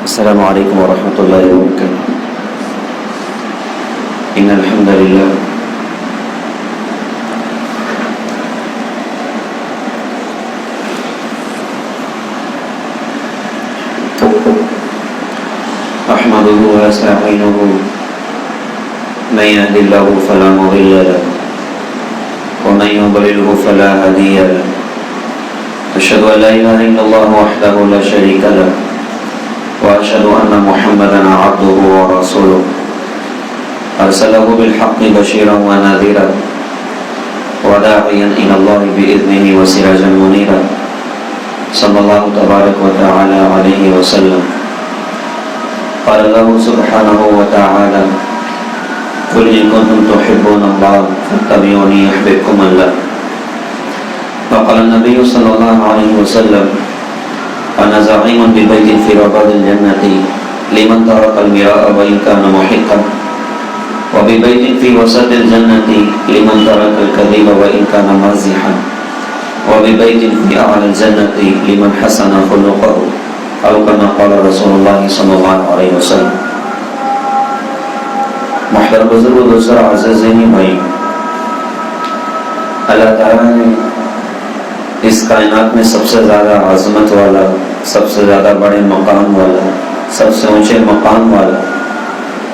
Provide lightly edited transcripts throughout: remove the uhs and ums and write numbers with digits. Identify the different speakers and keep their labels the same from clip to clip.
Speaker 1: السلام علیکم ورحمۃ اللہ وبرکاتہ۔ ان الحمد للہ نحمده ونستعینه من يهد الله فلا مضل له ومن يضلل فلا هادي له أشهد أن لا إله إلا الله وحده لا شريك له وأشهد أن محمدا عبده ورسوله أرسله بالحق بشيرا ونذيرا وداعيا إلى الله بإذنه وسراجا منيرا صلى الله تبارك وتعالى عليه وسلم۔ قال الله سبحانه وتعالى قل إن كنتم تحبون الله فاتبعوني يحببكم الله۔ وقال النبي صلى الله عليه وسلم أنا زعيم ببيت في رباط الجنة لمن ترك المراء وإن كان محقا، وببيت في وسط الجنة لمن ترك الكذب وإن كان مازحا، وببيت في أعلى الجنة لمن حسن خلقه، أو كما قال رسول الله صلى الله عليه وسلم۔ محترم بزرگ و دوسرا عزیزینی بھائی، اللہ تعالیٰ نے اس کائنات میں سب سے زیادہ عظمت والا، سب سے زیادہ بڑے مقام والا، سب سے اونچے مقام والا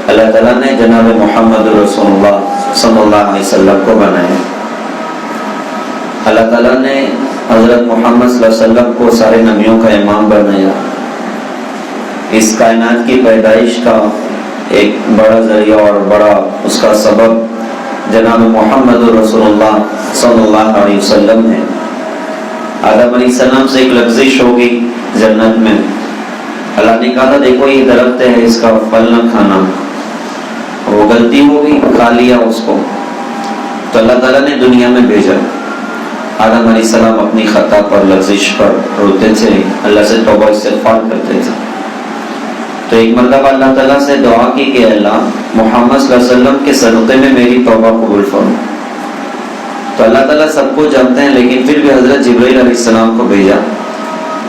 Speaker 1: اللہ تعالیٰ نے جناب محمد رسول اللہ صلی اللہ علیہ وسلم کو بنایا۔ اللہ تعالیٰ نے حضرت محمد صلی اللہ علیہ وسلم کو سارے نبیوں کا امام بنایا۔ اس کائنات کی پیدائش کا ایک بڑا ذریعہ اور بڑا اس کا سبب جناب محمد رسول اللہ صلی اللہ علیہ وسلم ہے۔ آدم علیہ السلام سے ایک لغزش ہوگی جنت میں، اللہ نے کہا تھا دیکھو یہ درخت ہے، اس کا پھل نہ کھانا، وہ غلطی ہوگی، کھا لیا اس کو، تو اللہ تعالیٰ نے دنیا میں بھیجا۔ آدم علیہ السلام اپنی خطا پر، لغزش پر روتے تھے، اللہ سے توبہ استغفار کرتے تھے۔ تو ایک مرتبہ اللہ تعالیٰ سے دعا کی کہ اللہ محمد صلی اللہ علیہ وسلم کے صدقے میں میری توبہ قبول فرما۔ تو اللہ تعالیٰ سب کو جانتے ہیں، لیکن پھر بھی حضرت جبرائیل علیہ السلام کو بھیجا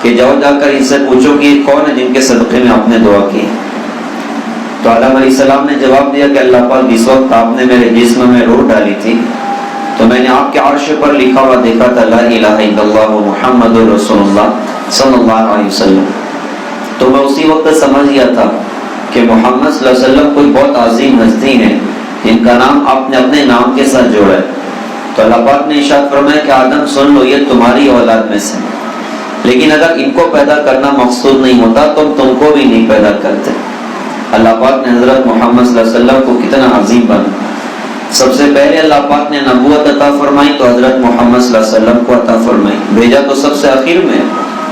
Speaker 1: کہ جاؤ جا کر ان سے پوچھو کہ کون ہے جن کے صدقے میں آپ نے دعا کی۔ تو آدم علیہ السلام نے جواب دیا کہ اللہ پاک جس وقت آپ نے میرے جسم میں روح ڈالی تھی تو میں نے آپ کے عرش پر لکھا ہوا دیکھا تھا لا الہ الا اللہ محمد رسول اللہ صلی اللہ علیہ وسلم۔ تو میں اسی وقت سمجھ گیا تھا کہ محمد صلی اللہ علیہ وسلم کوئی بہت عظیم ہستی ہے جن کا نام آپ نے اپنے نام کے ساتھ جوڑا ہے۔ تو اللہ پاک نے ارشاد فرمایا کہ آدم سن لو یہ تمہاری اولاد میں سے، لیکن اگر ان کو پیدا کرنا مقصود نہیں ہوتا تو تم کو بھی نہیں پیدا کرتے۔ اللہ پاک نے حضرت محمد صلی اللہ علیہ وسلم کو کتنا عظیم بنا۔ سب سے پہلے اللہ پاک نے نبوت عطا فرمائی تو حضرت محمد صلی اللہ علیہ وسلم کو عطا فرمائی، بھیجا تو سب سے آخر میں،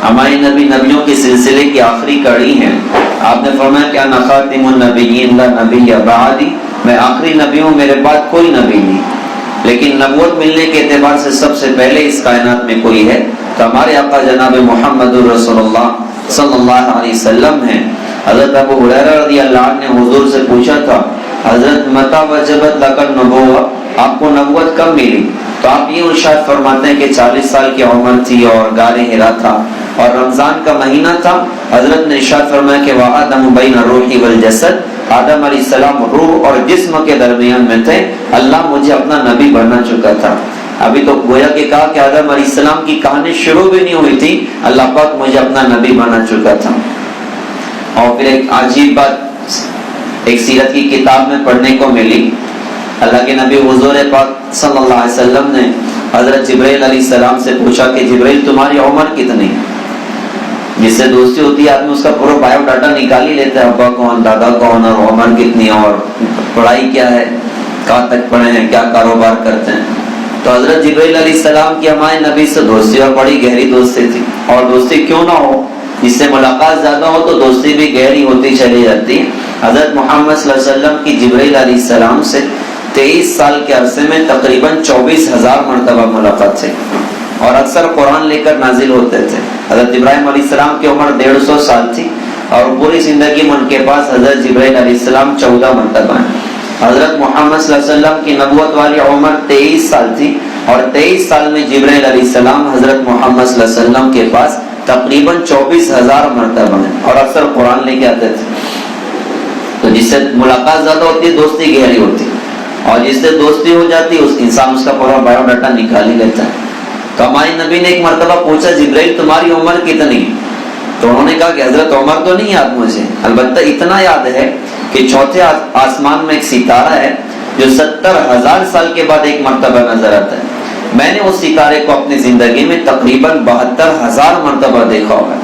Speaker 1: ہمارے نبی نبیوں کے سلسلے کی آخری کڑی ہیں۔ آپ نے فرمایا کہ انا خاتم النبیین لا نبی بعدی، میں آخری نبی ہوں، میرے بعد کوئی نبی نہیں۔ لیکن نبوت ملنے کے اعتبار سے سب سے پہلے اس کائنات میں کوئی ہے تو ہمارے آقا جناب محمد رسول اللہ صلی اللہ علیہ وسلم ہیں۔ حضرت ابو ہریرہ رضی اللہ عنہ نے حضور سے پوچھا تھا حضرت متی وجبت لک النبوۃ، آپ کو نبوت کب ملی؟ تو آپ یہ ارشاد فرماتے ہیں کہ 40 سال کی عمر تھی اور غار حرا تھا اور رمضان کا مہینہ تھا۔ حضرت نے ارشاد فرمایا کہ وآدم بین الروح والجسد، آدم علیہ السلام روح اور جسم کے درمیان میں تھے، اللہ مجھے اپنا نبی بنا چکا تھا۔ ابھی تو گویا کہ کہا کہ آدم علیہ السلام کی کہانی شروع بھی نہیں ہوئی تھی، اللہ پاک مجھے اپنا نبی بنا چکا تھا۔ اور پھر ایک عجیب بات ایک سیرت کی کتاب میں پڑھنے کو ملی، اللہ کے نبی حضور پاک صلی اللہ علیہ وسلم نے حضرت جبرائیل علیہ السلام سے پوچھا کہ جبرائیل تمہاری عمر کتنی؟ جس سے دوستی ہوتی ہے آدمی اس کا پورا بایو ڈاٹا نکال ہی لیتا ہے، ابا کون، دادا کون، اور عمر کتنی اور پڑھائی کیا ہے، کہاں تک پڑھے ہیں، کیا کاروبار کرتے ہیں۔ تو حضرت جبرائیل علیہ السلام کی ہمارے نبی سے دوستی اور بڑی گہری دوستی تھی، اور دوستی کیوں نہ ہو، جس سے ملاقات زیادہ ہو تو دوستی بھی گہری ہوتی چلی جاتی ہے۔ حضرت محمد صلی اللہ علیہ وسلم کی جبرائیل علیہ السلام سے 23 سال کے عرصے میں تقریباً 24,000 مرتبہ ملاقات تھی، اور اکثر قرآن لے کر نازل ہوتے تھے۔ حضرت ابراہیم علیہ السلام کی عمر 150 سال تھی اور پوری زندگی میں ان کے پاس حضرت جبرائیل علیہ السلام 14 مرتبہ ہیں۔ حضرت محمد صلی اللہ علیہ وسلم کی نبوت والی عمر 23 سال تھی اور 23 سال میں جبرائیل علیہ السلام حضرت محمد صلی اللہ علیہ وسلم کے پاس تقریباً 24,000 مرتبہ ہیں، اور اکثر قرآن لے کے آتے تھے. تو جس سے ملاقات زیادہ ہوتی ہے دوستی گہری ہوتی ہے، اور جس سے دوستی ہو جاتی ہے انسان اس کا پورا بایو ڈاٹا نکال ہی لیتا ہے. تو ہمارے نبی نے ایک مرتبہ پوچھا جبرائیل تمہاری عمر کتنی؟ تو انہوں نے کہا کہ حضرت عمر تو نہیں یاد مجھے، البتہ اتنا یاد ہے کہ چوتھے آسمان میں ایک ستارہ ہے جو 70,000 سال کے بعد ایک مرتبہ نظر آتا ہے. میں نے اس ستارے کو اپنی زندگی میں تقریباً 72,000 مرتبہ دیکھا ہوگا.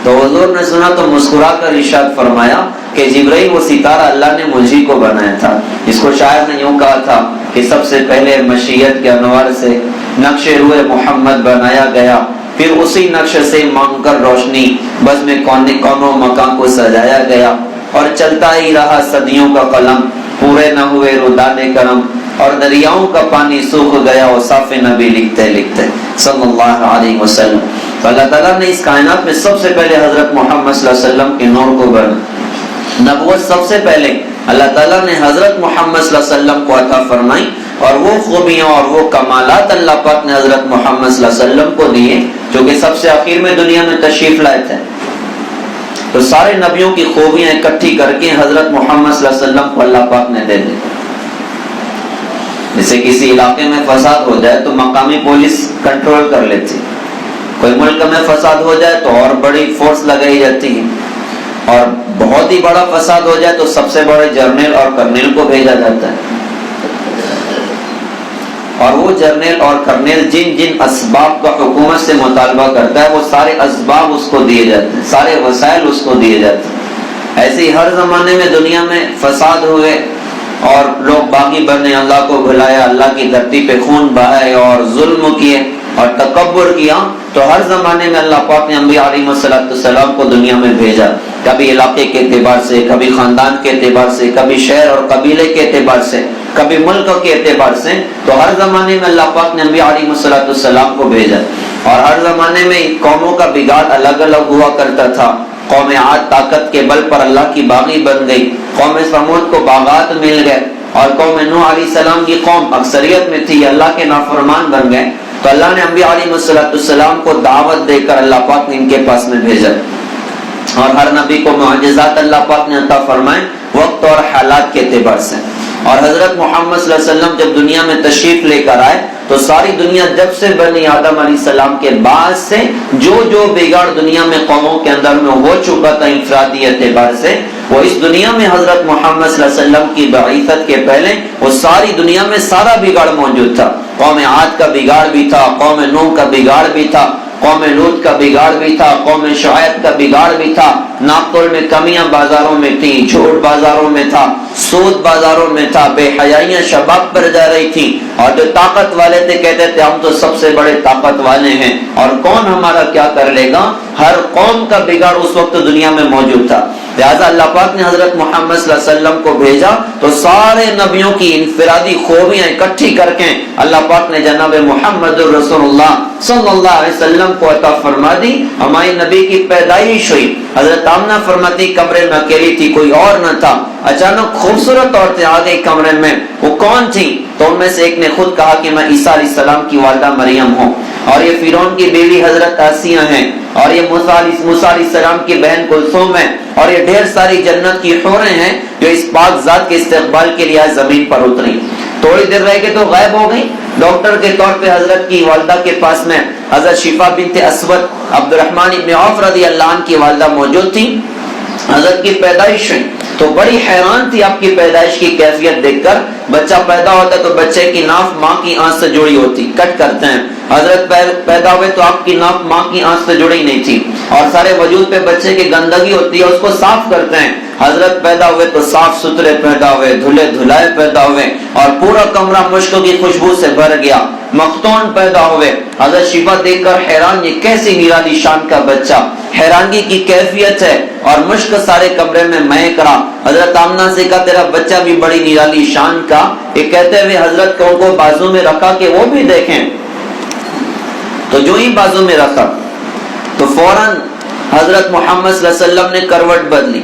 Speaker 1: تو حضور نے سنا تو مسکرا کر ارشاد فرمایا کہ جبرائیل وہ ستارہ اللہ نے مجھے کو بنایا تھا. اس کو شاعر نے یوں کہا تھا کہ سب سے پہلے مشیت کے انوار سے نقش روح محمد بنایا گیا، پھر اسی نقش سے مانگ کر روشنی بس میں کونوں مکان کو سجایا گیا، اور چلتا ہی رہا صدیوں کا قلم، پورے نہ ہوئے رودان کرم، اور دریاؤں کا پانی سوکھ گیا اور صاف نبی لکھتے لکھتے صلی اللہ علیہ وسلم. تو اللہ تعالیٰ نے اس کائنات میں سب سے پہلے حضرت محمد صلی اللہ علیہ وسلم کے نور کو بنا، نبوت سب سے پہلے اللہ تعالیٰ نے حضرت محمد صلی اللہ علیہ وسلم کو عطا فرمائی، اور وہ خوبیاں اور وہ کمالات اللہ پاک نے حضرت محمد صلی اللہ علیہ وسلم کو دیے جو کہ سب سے آخر میں دنیا میں تشریف لائے تھے. تو سارے نبیوں کی خوبیاں اکٹھی کر کے حضرت محمد صلی اللہ علیہ وسلم کو اللہ پاک نے دے دی. جیسے کسی علاقے میں فساد ہو جائے تو مقامی پولیس کنٹرول کر لیتی، کوئی ملک میں فساد ہو جائے تو اور بڑی فورس لگائی جاتی ہے، اور بہت ہی بڑا فساد ہو جائے تو سب سے بڑے جرنیل اور کرنیل کو بھیجا جاتا ہے. اور وہ جرنیل اور کرنیل جن جن اسباب کا حکومت سے مطالبہ کرتا ہے وہ سارے اسباب اس کو دیے جاتے ہیں، سارے وسائل اس کو دیے جاتے ہیں. ایسے ہی ہر زمانے میں دنیا میں فساد ہوئے اور لوگ باغی بنے، اللہ کو بھلایا، اللہ کی دھرتی پہ خون بہائے اور ظلم کیے اور تکبر کیا، تو ہر زمانے میں اللہ پاک نے انبیاء علیہ السلام کو دنیا میں بھیجا، کبھی علاقے کے اعتبار سے، کبھی خاندان کے اعتبار سے، کبھی شہر اور قبیلے کے اعتبار سے، کبھی ملک کے اعتبار سے. تو ہر زمانے میں اللہ پاک نے انبیاء علیہ السلام کو بھیجا، اور ہر زمانے میں قوموں کا بگاڑ الگ الگ ہوا کرتا تھا. قوم عاد طاقت کے بل پر اللہ کی باغی بن گئی، قوم سمود کو باغات مل گئے، اور قوم نوح علیہ السلام کی قوم اکثریت میں تھی، اللہ کے نافرمان بن گئے. تو اللہ نے انبیاء علیہ السلام کو دعوت دے کر اللہ پاک نے ان کے پاس میں بھیجا، اور ہر نبی کو معجزات اللہ پاک نے عطا فرمائے وقت اور حالات کے اعتبار سے. اور حضرت محمد صلی اللہ علیہ وسلم جب دنیا میں تشریف لے کر آئے تو ساری دنیا جب سے بنی آدم علیہ السلام کے بعد سے جو بگاڑ دنیا میں قوموں کے اندر میں ہو چکا تھا انفرادی اعتبار سے، وہ اس دنیا میں حضرت محمد صلی اللہ علیہ وسلم کی بعثت کے پہلے وہ ساری دنیا میں سارا بگاڑ موجود تھا. قوم عاد کا بگاڑ بھی تھا، قوم نوح کا بگاڑ بھی تھا، قوم لوط کا بگاڑ بھی تھا، قوم شعیب کا بگاڑ بھی تھا. ناپتول میں کمیاں بازاروں میں تھی، جھوٹ بازاروں میں تھا، سود بازاروں میں تھا، بے حیائیاں شباب پر جا رہی تھی، اور جو طاقت والے تھے کہتے تھے ہم تو سب سے بڑے طاقت والے ہیں اور کون ہمارا کیا کر لے گا. ہر قوم کا بگاڑ اس وقت دنیا میں موجود تھا. لہذا اللہ پاک نے حضرت محمد صلی اللہ علیہ وسلم کو بھیجا تو سارے نبیوں کی انفرادی خوبیاں اکٹھی کر کے اللہ پاک نے جناب محمد رسول اللہ صلی اللہ علیہ وسلم کو عطا فرما دی. ہمارے نبی کی پیدائش ہوئی، حضرت آمنہ فرماتی کمرے میں اکیلی تھی، کوئی اور نہ تھا. اچانک خوبصورت عورتیں آ گئی کمرے میں، وہ کون تھی؟ تو ان میں سے ایک نے خود کہا کہ میں عیسیٰ علیہ السلام کی والدہ مریم ہوں، اور یہ فرعون کی بیوی حضرت آسیہ ہیں، اور یہ موسیٰ علیہ السلام کی بہن کلثوم ہے، اور یہ ڈھیر ساری جنت کی حوریں ہیں جو اس پاک ذات کے استقبال کے لیے زمین پر اتری. تھوڑی دیر رہ کے تو غائب ہو گئی. ڈاکٹر کے طور پہ حضرت کی والدہ کے پاس میں حضرت شفا بنت اسود عبد الرحمن ابن عوف رضی اللہ عنہ کی والدہ موجود تھی. حضرت کی پیدائش ہوئی تو بڑی حیران تھی آپ کی پیدائش کی کیفیت دیکھ کر. بچہ پیدا ہوتا تو بچے کی ناف ماں کی آنکھ سے جڑی ہوتی، کٹ کرتے ہیں. حضرت پیدا ہوئے تو آپ کی ناف ماں کی آنکھ سے جڑی نہیں تھی، اور سارے وجود پہ بچے کی گندگی ہوتی ہے اس کو صاف کرتے ہیں. حضرت پیدا ہوئے تو صاف ستھرے پیدا ہوئے، دھلے دھلائے پیدا ہوئے، اور پورا کمرہ مشک کی خوشبو سے بھر گیا. مختون پیدا ہوئے. حضرت شفا دیکھ کر حیران، یہ کیسی نرالی شان کا بچہ، حیرانگی کی کیفیت ہے، اور مشک سارے کمرے میں مہک رہا. حضرت آمنہ سے کہا تیرا بچہ بھی بڑی نرالی شان کا. یہ کہتے ہوئے حضرت کو ان کو بازو میں رکھا کہ وہ بھی دیکھیں. تو جو ہی بازو میں رکھا تو فوراً حضرت محمد صلی اللہ علیہ وسلم نے کروٹ بدلی،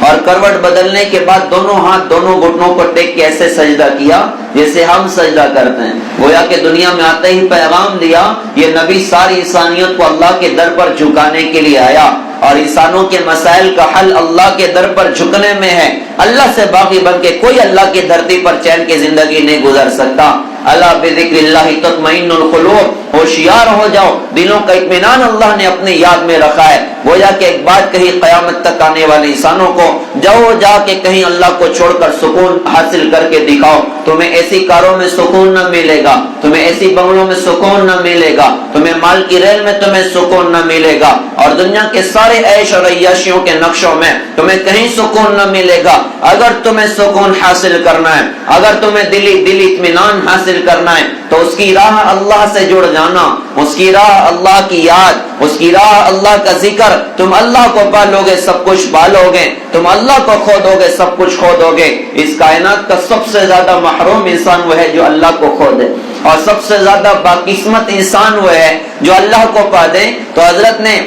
Speaker 1: اور کروٹ بدلنے کے بعد دونوں ہاتھ دونوں گھٹنوں پر ٹیک کے ایسے سجدہ کیا جیسے ہم سجدہ کرتے ہیں. گویا کہ دنیا میں آتے ہی پیغام دیا یہ نبی ساری انسانیت کو اللہ کے در پر جھکانے کے لیے آیا اور انسانوں کے مسائل کا حل اللہ کے در پر جھکنے میں ہے. اللہ سے باقی بن کے کوئی اللہ کی دھرتی پر چین کی زندگی نہیں گزر سکتا. اللہ بذکر اللہ تطمئن القلوب، ہوشیار ہو جاؤ، دلوں کا اطمینان اللہ نے اپنی یاد میں رکھا ہے. گویا کہ ایک بات کہی قیامت تک آنے والے انسانوں کو، جاؤ جا کے کہیں اللہ کو چھوڑ کر سکون حاصل کر کے دکھاؤ. تمہیں ایسی کاروں میں سکون نہ ملے گا، تمہیں ایسی بنگلوں میں سکون نہ ملے گا، تمہیں مال کی ریل میں تمہیں سکون نہ ملے گا، اور دنیا کے سارے عیش اور عیاشیوں کے نقشوں میں تمہیں کہیں سکون نہ ملے گا. اگر تمہیں سکون حاصل کرنا ہے، اگر تمہیں دلی اطمینان حاصل کرنا ہے تو اس کی راہ اللہ سے جڑ جانا، اس کی راہ اللہ کی یاد، اس کی راہ اللہ کا ذکر. تم اللہ کو پالو گے سب کچھ پالو گے، تم اللہ کو کھو دو گے سب کچھ کھو دو گے. اس کائنات کا سب سے زیادہ محروم انسان وہ ہے جو اللہ کو کھو دے، اور سب سے زیادہ باقسمت انسان وہ ہے جو اللہ کو پا دے. تو حضرت نے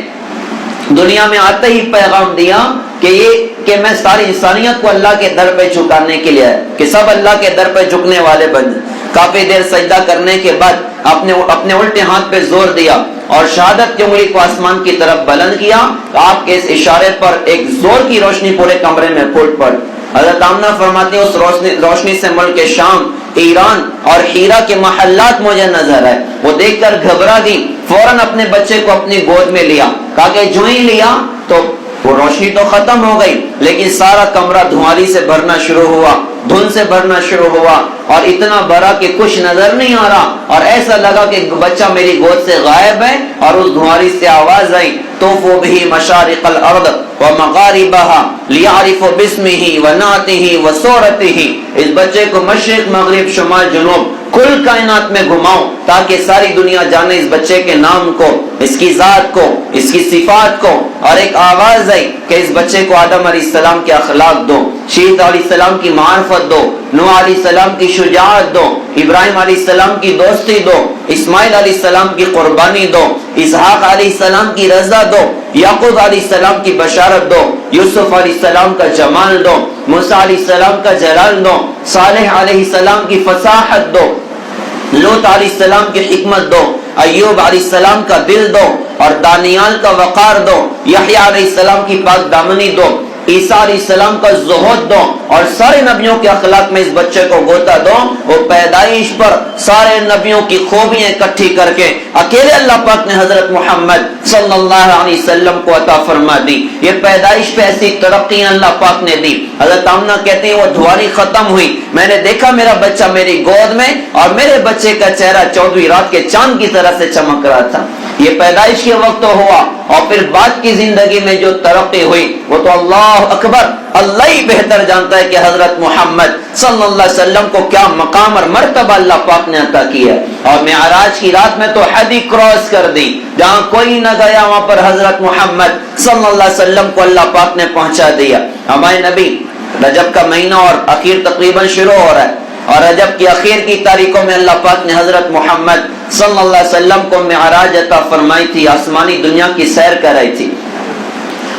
Speaker 1: دنیا میں آتے ہی پیغام دیا کہ میں ساری انسانیت کو اللہ کے در پہ جھکانے کے لیے ہے، کہ سب اللہ کے در پہ جھکنے والے بن. کافی دیر سجدہ کرنے کے بعد اپنے الٹے ہاتھ پہ زور دیا اور شہادت کی انگلی کو آسمان کی طرف بلند کیا. آپ کے اس اشارے پر ایک زور کی روشنی پورے کمرے میں پھوٹ پڑ. حضرت آمنہ فرماتے ہیں اس روشنی سے ملک شام، ایران اور ہیرا کے محلات مجھے نظر آئے. وہ دیکھ کر گھبرا گئی، فوراً اپنے بچے کو اپنی گود میں لیا. کہا کہ جو ہی لیا تو وہ روشنی تو ختم ہو گئی، لیکن سارا کمرہ دھواری سے بھرنا شروع ہوا، دھند سے بھرنا شروع ہوا، اور اتنا بھرا کہ کچھ نظر نہیں آ رہا، اور ایسا لگا کہ بچہ میری گود سے غائب ہے. اور اس دھواری سے آواز آئی، طوفوا بہ مشارق الارض ومغاربها لیعرفوا باسمہ ونعتہ وصورتہ. اس بچے کو مشرق مغرب شمال جنوب کل کائنات میں گھماؤ تاکہ ساری دنیا جانے اس بچے کے نام کو، اس کی ذات کو، اس کی صفات کو. اور ایک آواز آئی کہ اس بچے کو آدم علیہ السلام کے اخلاق دو، شیط علیہ السلام کی معرفت دو، نوح علیہ السلام کی شجاعت دو، ابراہیم علیہ السلام کی دوستی دو، اسماعیل علیہ السلام کی قربانی دو، اسحاق علیہ السلام کی رضا دو، یعقوب علیہ السلام کی بشارت دو، یوسف علیہ السلام کا جمال دو، موسیٰ علیہ السلام کا جلال دو، صالح علیہ السلام کی فصاحت دو، لوط علیہ السلام کی حکمت دو، ایوب علیہ السلام کا دل دو، اور دانیال کا وقار دو، یحییٰ علیہ السلام کی پاک دامنی دو، عیسیٰ علیہ السلام کا زہد دو، اور سارے نبیوں کے اخلاق میں اس بچے کو گوتا دو. وہ پیدائش پر سارے نبیوں کی خوبیاں اکٹھی کر کے اکیلے اللہ پاک نے حضرت محمد صلی اللہ علیہ وسلم کو عطا فرما دی. یہ پیدائش پہ ایسی ترقی اللہ پاک نے دی. حضرت آمنہ کہتے ہیں وہ دھواری ختم ہوئی، میں نے دیکھا میرا بچہ میری گود میں، اور میرے بچے کا چہرہ 14ویں رات کے چاند کی طرح سے چمک رہا تھا. یہ پیدائش کے وقت ہوا، اور پھر بعد کی زندگی میں جو ترقی ہوئی وہ تو اللہ اکبر، اللہ ہی بہتر جانتا ہے کہ حضرت محمد صلی اللہ علیہ وسلم کو کیا مقام اور مرتبہ اللہ پاک نے عطا کیا. اور معراج کی رات میں تو حد ہی کراس کر دی، جہاں کوئی نہ گیا وہاں پر حضرت محمد صلی اللہ علیہ وسلم کو اللہ پاک نے پہنچا دیا. ہمارے نبی رجب کا مہینہ اور اخیر تقریباً شروع ہو رہا ہے، اور رجب کی اخیر کی تاریخوں میں اللہ پاک نے حضرت محمد صلی اللہ علیہ وسلم کو معراج عطا فرمائی تھی، آسمانی دنیا کی سیر کرائی تھی.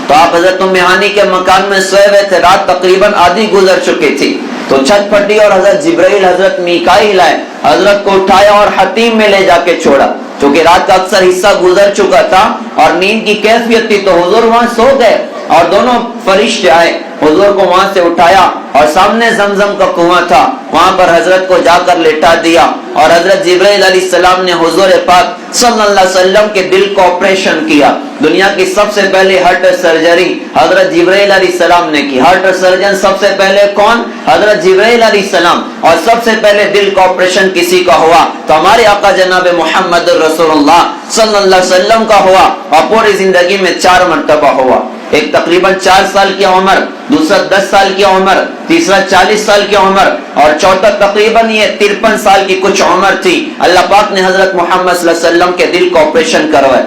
Speaker 1: تو آپ حضرت ام ہانی کے مکان میں سوئے ہوئے تھے، رات تقریباً آدھی گزر چکی تھی. تو چھت پھٹی اور حضرت جبرائیل حضرت میکائیل آئے، حضرت کو اٹھایا اور حتیم میں لے جا کے چھوڑا. چونکہ رات کا اکثر حصہ گزر چکا تھا اور نیند کی کیفیت تھی، تو حضور وہاں سو گئے، اور دونوں فرشتے آئے، حضور کو وہاں سے اٹھایا، اور سامنے زمزم کا کنواں تھا، وہاں پر حضرت کو جا کر لٹا دیا. اور حضرت جبرائیل علیہ السلام نے حضور پاک صلی اللہ علیہ وسلم کے دل کو آپریشن کیا. دنیا کی سب سے پہلے ہارٹ سرجری حضرت جبرائیل علیہ السلام نے کی. ہارٹ سرجن سب سے پہلے کون؟ حضرت جبرائیل علیہ السلام. اور سب سے پہلے دل کا آپریشن کسی کا ہوا تو ہمارے آقا جناب محمد رسول اللہ صلی اللہ علیہ وسلم کا ہوا، اور پوری زندگی میں 4 مرتبہ ہوا. ایک تقریباً 4 سال کی عمر، دوسرا 10 سال کی عمر، تیسرا 40 سال کی عمر، اور چوتھا تقریباً یہ 53 سال کی کچھ عمر تھی. اللہ پاک نے حضرت محمد صلی اللہ علیہ وسلم کے دل کو آپریشن کروایا.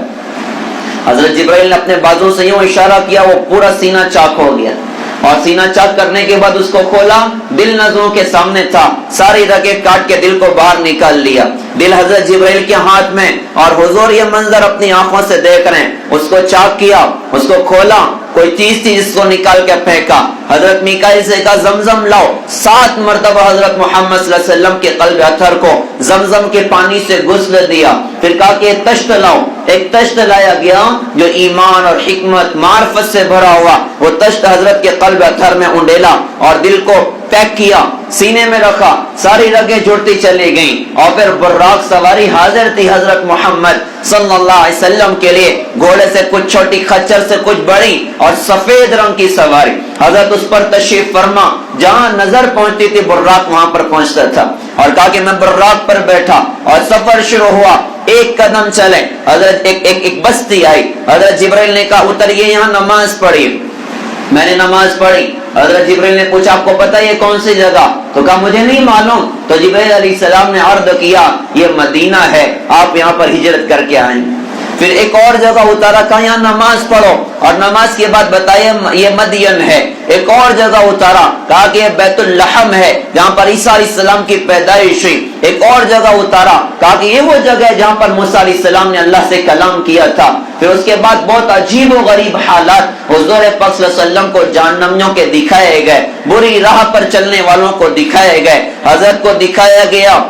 Speaker 1: حضرت جبرائیل نے اپنے بازو سے یوں اشارہ کیا، وہ پورا سینہ چاک ہو گیا، اور سینہ چاک کرنے کے بعد اس کو کھولا، دل نظروں کے سامنے تھا، ساری رگیں کاٹ کے دل کو باہر نکال لیا. دل حضرت جبرائیل کے ہاتھ میں، اور حضور یہ منظر اپنی آنکھوں سے دیکھ رہے ہیں. اس کو چاک کیا، اس کو کھولا، کوئی چیز تھی جس کو نکال کے پھینکا، حضرت میکائیل سے کہا زمزم لاؤ، 7 مرتبہ حضرت محمد صلی اللہ علیہ وسلم کے قلب اطہر کو زمزم کے پانی سے غسل دیا، پھر کہا کہ ایک تشت لاؤ، ایک تشت لایا گیا جو ایمان اور حکمت معرفت سے بھرا ہوا، وہ تشت حضرت کے قلب اطہر میں انڈیلا اور دل کو پیک کیا، سینے میں رکھا، ساری رگیں جڑتی چلی گئیں، اور پھر براق سواری حاضر تھی حضرت محمد صلی اللہ علیہ وسلم کے لیے، گھوڑے سے کچھ چھوٹی، خچر سے کچھ بڑی، اور سفید رنگ کی سواری، حضرت اس پر تشریف فرما، جہاں نظر پہنچتی تھی براق وہاں پر پہنچتا تھا، اور کہا کہ میں براق پر بیٹھا اور سفر شروع ہوا، ایک قدم چلے، حضرت ایک بستی آئی، حضرت جبرائیل نے کہا اتریے یہاں نماز پڑھیے، میں نے نماز پڑھی، حضرت جبرائیل نے پوچھا آپ کو پتہ یہ کون سی جگہ؟ تو کہا مجھے نہیں معلوم، تو جبرائیل علیہ السلام نے عرض کیا یہ مدینہ ہے، آپ یہاں پر ہجرت کر کے آئیں۔ پھر ایک اور جگہ اتارا، کہا یہاں نماز پڑھو، اور نماز کے بعد بتایا یہ مدین ہے، ایک اور جگہ اتارا، کہا کہ یہ بیت اللحم ہے جہاں پر عیسیٰ علیہ السلام کی پیدائش ہوئی، ایک اور جگہ اتارا، کہا کہ یہ وہ جگہ ہے جہاں پر موسیٰ علیہ السلام نے اللہ سے کلام کیا تھا۔ پھر اس کے بعد بہت عجیب و غریب حالات حضور پاک صلی اللہ علیہ وسلم کو جہنمیوں کے دکھائے گئے، بری راہ پر چلنے والوں کو دکھائے گئے، حضرت کو دکھایا گیا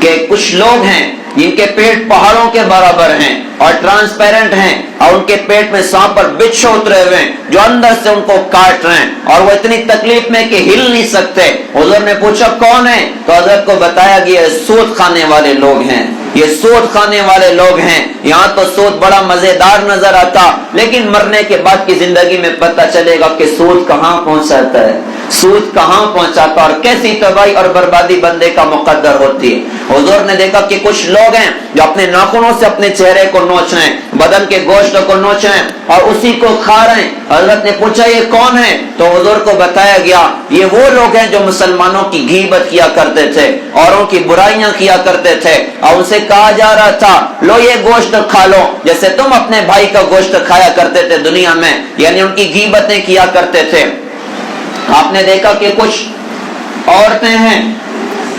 Speaker 1: کہ کچھ لوگ ہیں جن کے پیٹ پہاڑوں کے برابر ہیں اور ٹرانسپیرنٹ ہیں، اور ان کے پیٹ میں سانپ اور بچھو اترے ہوئے ہیں جو اندر سے ان کو کاٹ رہے ہیں، اور وہ اتنی تکلیف میں کہ ہل نہیں سکتے۔ حضور نے پوچھا کون ہے؟ تو حضرت کو بتایا گیا سود کھانے والے لوگ ہیں، یہ سود کھانے والے لوگ ہیں۔ یہاں تو سود بڑا مزیدار نظر آتا، لیکن مرنے کے بعد کی زندگی میں پتہ چلے گا کہ سود کہاں پہنچاتا ہے، سود کہاں پہنچاتا اور کیسی تباہی اور بربادی بندے کا مقدر ہوتی ہے۔ حضور نے دیکھا کہ کچھ لوگ ہیں جو اپنے ناخنوں سے اپنے چہرے کو نوچ رہے ہیں، بدن کے گوشت کو نوچ رہے ہیں اور اسی کو کھا رہے ہیں۔ حضرت نے پوچھا یہ کون ہے؟ تو حضور کو بتایا گیا یہ وہ لوگ ہیں جو مسلمانوں کی غیبت کیا کرتے تھے، اوروں کی برائیاں کیا کرتے تھے، اور ان سے کہا جا رہا تھا لو یہ گوشت کھا لو جیسے تم اپنے بھائی کا گوشت کھایا کرتے تھے دنیا میں، یعنی ان کی غیبتیں کیا کرتے تھے۔ آپ نے دیکھا کہ کچھ عورتیں ہیں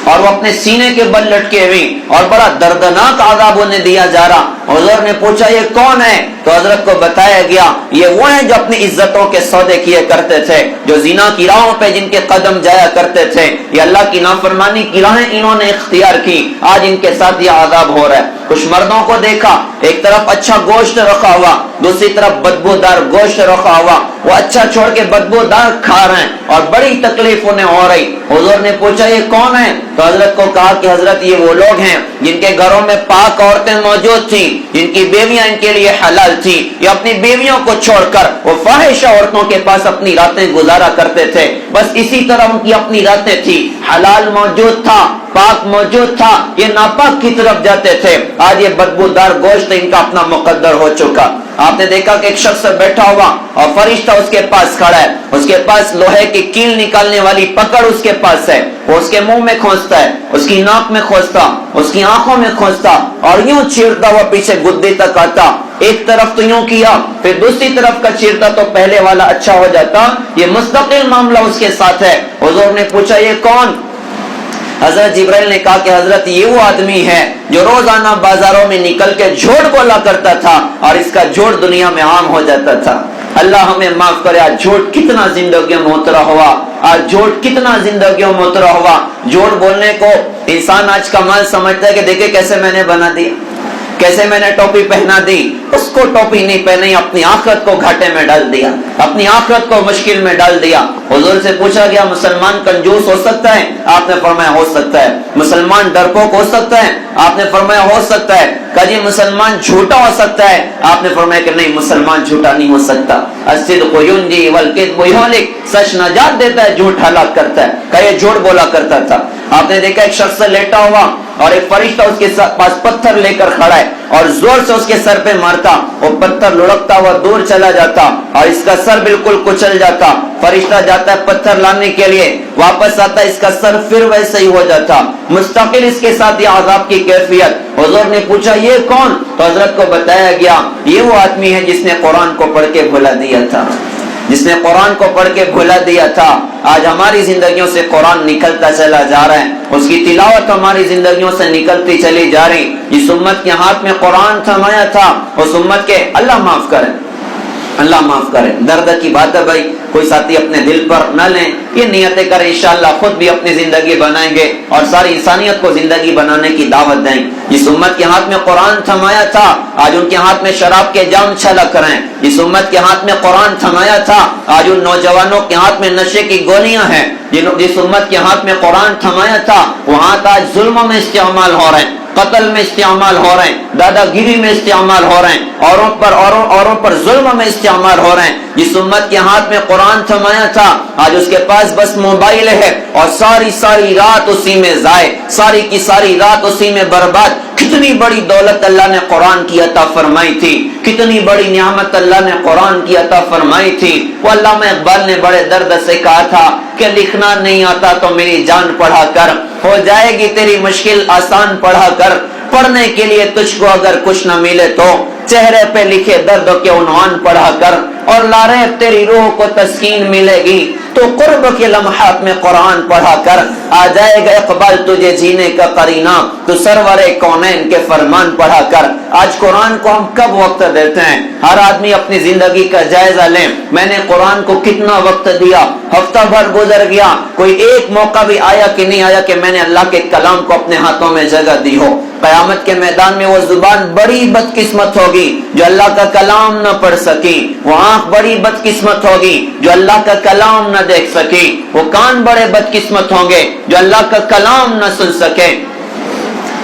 Speaker 1: اور وہ اپنے سینے کے بل لٹکے ہوئی اور بڑا دردناک عذاب انہیں دیا جا رہا۔ حضور نے پوچھا یہ کون ہے؟ تو حضرت کو بتایا گیا یہ وہ ہیں جو اپنی عزتوں کے سودے کیے کرتے تھے، جو زنا کی راہوں پہ جن کے قدم جایا کرتے تھے، یہ اللہ کی نافرمانی کی راہیں انہوں نے اختیار کی، آج ان کے ساتھ یہ عذاب ہو رہا ہے۔ کچھ مردوں کو دیکھا، ایک طرف اچھا گوشت رکھا ہوا، دوسری طرف بدبودار گوشت رکھا ہوا، وہ اچھا چھوڑ کے بدبودار کھا رہے ہیں اور بڑی تکلیف انہیں ہو رہی۔ حضور نے پوچھا یہ کون ہے؟ تو حضرت کو کہا کہ حضرت یہ وہ لوگ ہیں جن کے گھروں میں پاک عورتیں موجود تھیں، جن کی بیویاں ان کے لیے حلال تھی، یہ اپنی بیویوں کو چھوڑ کر وہ فاحشہ عورتوں کے پاس اپنی راتیں گزارا کرتے تھے، بس اسی طرح ان کی اپنی راتیں تھی، حلال موجود تھا، پاک موجود تھا، یہ ناپاک کی طرف جاتے تھے، آج یہ بدبودار گوشت ان کا اپنا مقدر ہو چکا۔ آپ نے دیکھا کہ ایک شخص بیٹھا ہوا اور فرشتہ اس کے پاس کھڑا ہے، اس کے پاس لوہے کی کیل نکالنے والی پکڑ اس کے پاس ہے، وہ اس کے منہ میں کھونستا ہے، اس کی ناک میں کھونستا، اس کی آنکھوں میں کھونستا اور یوں چیرتا ہوا پیچھے گدے تک آتا، ایک طرف تو یوں کیا پھر دوسری طرف کا چیرتا تو پہلے والا اچھا ہو جاتا، یہ مستقل معاملہ اس کے ساتھ ہے۔ حضور نے پوچھا یہ کون؟ حضرت جبرائیل نے کہا کہ حضرت یہ وہ آدمی ہے جو روزانہ بازاروں میں نکل کے جھوٹ بولا کرتا تھا اور اس کا جھوٹ دنیا میں عام ہو جاتا تھا۔ اللہ ہمیں معاف کرے، آج جھوٹ کتنا زندگیوں میں اترا ہوا، آج جھوٹ کتنا زندگیوں میں اترا ہوا۔ جھوٹ بولنے کو انسان آج کمال سمجھتا ہے کہ دیکھیں کیسے میں نے بنا دیا، کیسے میں نے ٹوپی پہنا دی، اس کو ٹوپی نہیں پہنی، اپنی آخرت کو گھاٹے میں ڈال دیا، اپنی آخرت کو مشکل میں ڈال دیا۔ حضور سے پوچھا گیا مسلمان کنجوس ہو سکتا ہے؟ آپ نے فرمایا ہو سکتا ہے۔ مسلمان ڈرپوک ہو سکتا ہے؟ آپ نے فرمایا ہو سکتا ہے۔ کہا جی مسلمان جھوٹا ہو سکتا ہے؟ آپ نے فرمایا کہ نہیں، مسلمان جھوٹا نہیں ہو سکتا۔ الصدق ینجی والکذب یہلک، سچ نجات دیتا ہے، جھوٹ ہلاک کرتا ہے۔ کہا یہ جھوٹ بولا کرتا تھا۔ آپ نے دیکھا ایک شخص لیٹا ہوا اور ایک فرشتہ اس کے پاس پتھر لے کر کھڑا ہے اور زور سے اس کے سر پہ مارتا، وہ پتھر لڑکتا ہوا دور چلا جاتا اور اس کا سر بالکل کچل جاتا۔ فرشتہ جاتا ہے پتھر لانے کے لیے، واپس آتا، اس کا سر پھر ویسے ہی ہو جاتا، مستقل اس کے ساتھ یہ عذاب کی کیفیت۔ حضور نے پوچھا یہ کون؟ تو حضرت کو بتایا گیا یہ وہ آدمی ہے جس نے قرآن کو پڑھ کے بھلا دیا تھا، جس نے قرآن کو پڑھ کے بھلا دیا تھا، آج ہماری زندگیوں سے قرآن نکلتا چلا جا رہا ہے، اس کی تلاوت ہماری زندگیوں سے نکلتی چلی جا رہی۔ جس امت کے ہاتھ میں قرآن تھمایا تھا، اس امت کے اللہ معاف کرے، اللہ معاف کرے۔ درد کی بات ہے بھائی، کوئی ساتھی اپنے دل پر نہ لیں، یہ نیتیں کریں، انشاءاللہ خود بھی اپنی زندگی بنائیں گے اور ساری انسانیت کو زندگی بنانے کی دعوت دیں۔ جس امت کے ہاتھ میں قرآن تھمایا تھا، آج ان کے ہاتھ میں شراب کے جام چھلک رہے ہیں۔ جس امت کے ہاتھ میں قرآن تھمایا تھا، آج ان نوجوانوں کے ہاتھ میں نشے کی گولیاں ہیں۔ جس امت کے ہاتھ میں قرآن تھمایا تھا، وہ ہاتھ آج ظلم میں استعمال ہو رہے ہیں، قتل میں استعمال ہو رہے ہیں، دادا گیری میں استعمال ہو رہے ہیں، اوروں پر ظلم میں استعمال ہو رہے ہیں۔ جس امت کے ہاتھ میں قرآن تھمایا تھا، آج اس کے پاس بس موبائل ہے اور ساری رات اسی میں ضائع، ساری کی ساری رات اسی میں برباد۔ کتنی بڑی دولت اللہ نے قرآن کی عطا فرمائی تھی، کتنی بڑی نعمت اللہ نے قرآن کی عطا فرمائی تھی۔ وہ علامہ اقبال نے بڑے درد سے کہا تھا کہ لکھنا نہیں آتا تو میری جان پڑھا کر، ہو جائے گی تیری مشکل آسان پڑھا کر۔ پڑھنے کے لیے تجھ کو اگر کچھ نہ ملے تو چہرے پہ لکھے درد کے عنوان پڑھا کر، اور لاریب تیری روح کو تسکین ملے گی تو قرب کے لمحات میں قرآن پڑھا کر۔ آ جائے گا اقبال تجھے جینے کا قرینہ تو سرور کونین کے فرمان پڑھا کر۔ آج قرآن کو ہم کب وقت دیتے ہیں؟ ہر آدمی اپنی زندگی کا جائزہ لیں، میں نے قرآن کو کتنا وقت دیا؟ ہفتہ بھر گزر گیا، کوئی ایک موقع بھی آیا کہ نہیں آیا کہ میں نے اللہ کے کلام کو اپنے ہاتھوں میں جگہ دی ہو؟ قیامت کے میدان میں وہ زبان بڑی بدقسمت ہوگی جو اللہ کا کلام نہ پڑھ سکی، وہ آنکھ بڑی بدقسمت ہوگی جو اللہ کا کلام نہ دیکھ سکی، وہ کان بڑے بدقسمت ہوں گے جو اللہ کا کلام نہ سن سکے۔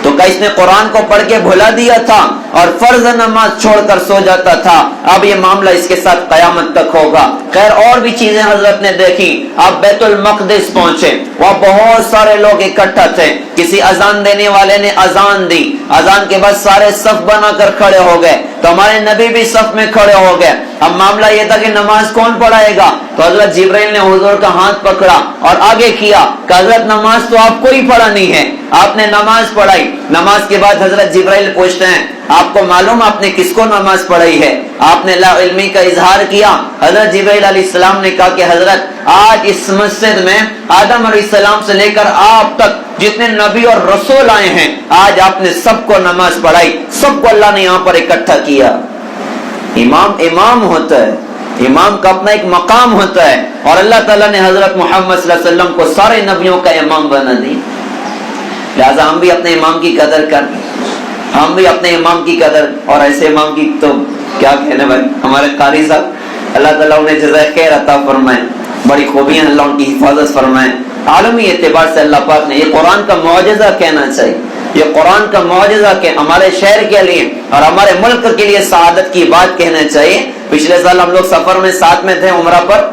Speaker 1: تو کہ اس نے قرآن کو پڑھ کے بھلا دیا تھا اور فرض نماز چھوڑ کر سو جاتا تھا، اب یہ معاملہ اس کے ساتھ قیامت تک ہوگا۔ خیر اور بھی چیزیں حضرت نے دیکھی۔ آپ بیت المقدس پہنچے، وہاں بہت سارے لوگ اکٹھا تھے، کسی اذان دینے والے نے اذان دی، اذان کے بعد سارے صف بنا کر کھڑے ہو گئے، تو ہمارے نبی بھی صف میں کھڑے ہو گئے۔ اب معاملہ یہ تھا کہ نماز کون پڑھائے گا؟ تو حضرت جبرائیل نے حضور کا ہاتھ پکڑا اور آگے کیا کہ حضرت نماز تو آپ کو ہی پڑھانی ہے۔ آپ نے نماز پڑھائی، نماز کے بعد حضرت جبرائیل پوچھتے ہیں آپ کو معلوم آپ نے کس کو نماز پڑھائی ہے؟ آپ نے لا علمی کا اظہار کیا۔ حضرت جبرائیل علیہ السلام نے کہا کہ حضرت آج اس مسجد میں آدم علیہ السلام سے لے کر آپ تک جتنے نبی اور رسول آئے ہیں، آج آپ نے سب کو نماز پڑھائی، سب کو اللہ نے یہاں پر اکٹھا کیا۔ امام ہوتا ہے، امام کا اپنا ایک مقام ہوتا ہے، اور اللہ تعالیٰ نے حضرت محمد صلی اللہ علیہ وسلم کو سارے نبیوں کا امام بنا دی۔ لہذا ہم بھی اپنے امام کی قدر کریں، ہم بھی اپنے امام کی قدر، اور ایسے امام کی تو کیا کہنے بھائی، ہمارے قاری صاحب اللہ تعالیٰ انہیں جزائے خیر عطا فرمائے، بڑی خوبیاں اللہ ان کی حفاظت فرمائے۔ عالمی اعتبار سے اللہ پاک نے یہ قرآن کا معجزہ کہنا چاہیے، یہ قرآن کا معجزہ کہ ہمارے شہر کے لیے اور ہمارے ملک کے لیے سعادت کی بات کہنا چاہیے۔ پچھلے سال ہم لوگ سفر میں ساتھ میں تھے عمرہ پر،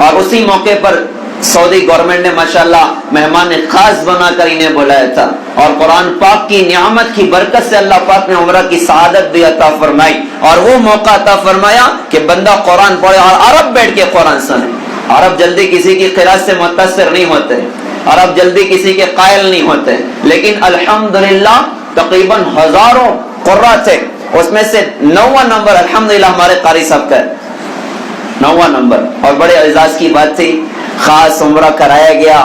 Speaker 1: اور اسی موقع پر سعودی گورنمنٹ نے ماشاءاللہ مہمان خاص بنا کر انہیں بلایا تھا، اور قرآن پاک کی نعمت کی برکت سے اللہ پاک نے عمرہ کی سعادت بھی عطا فرمائی، اور وہ موقع عطا فرمایا کہ بندہ قرآن پڑھے اور عرب بیٹھ کے قرآن سنے۔ عرب جلدی کسی کی قرات سے متاثر نہیں ہوتے، عرب جلدی کسی کے قائل نہیں ہوتے، لیکن الحمدللہ تقریباً ہزاروں قرآن تھے، اس میں سے 9واں نمبر الحمدللہ ہمارے قاری صاحب کا ہے، 9واں نمبر، اور بڑے اعزاز کی بات تھی۔ خاص عمرہ کرایا گیا